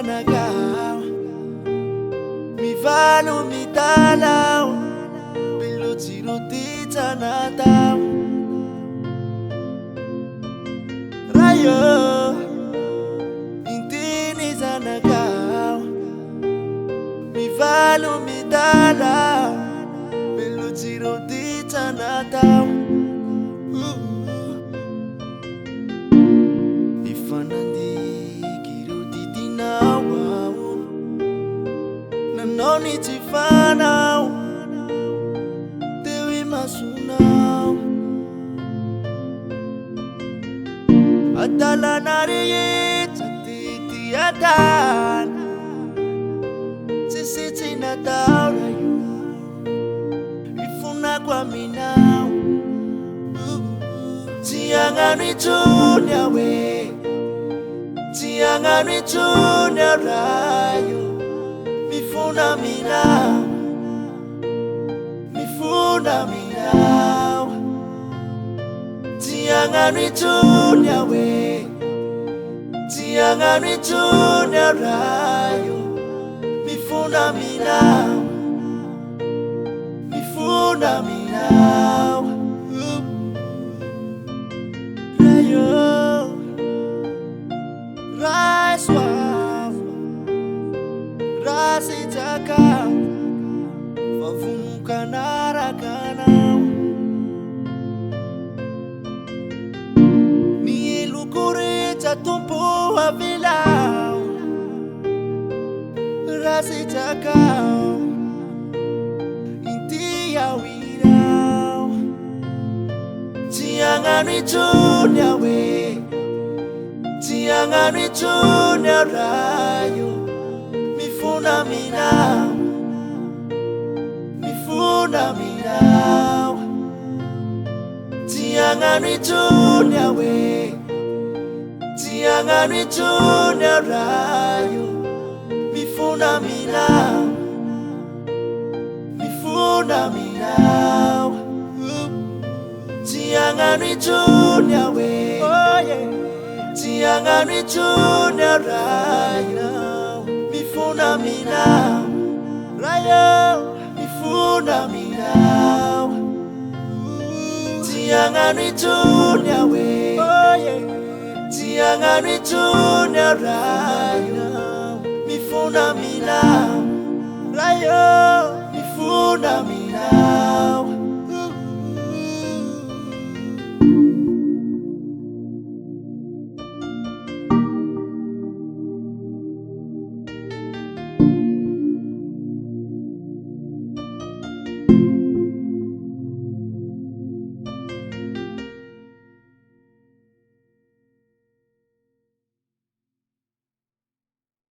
zanagao Mivalo mitalaw Pilutsiruti zanataw Rayo Intini zanagao Mivalo mitalaw Pilutsiruti zanataw Noni tifanaw Dewi masunaw Adala nariyit sa titiyadan Sisiti na daw rayo Ifuna kwa minaw Tiyangan ni Junior we Tiyangan ni Junior rayo Mifuna minaw Tiyangan ni Junior we Tiyangan ni Junior rayo Mifuna minaw Rayo Rise wow Rasi jaka Favumuka narakanaw Nilukuri jatumpu havilaw Rasi jaka Inti yawiraw Tiyangan ni Junior we Tiyangan ni Junior rayo Mifuna minaw Tiyangan ni Junior we Tiyangan ni Junior rayo Mifuna minaw Tiyangan ni Junior we Tiyangan ni Junior rayo Mifuna minaw Rayo Mifuna minaw Tiyangan ni Junior we Tiyangan ni Junior rayo Mifuna minaw Rayo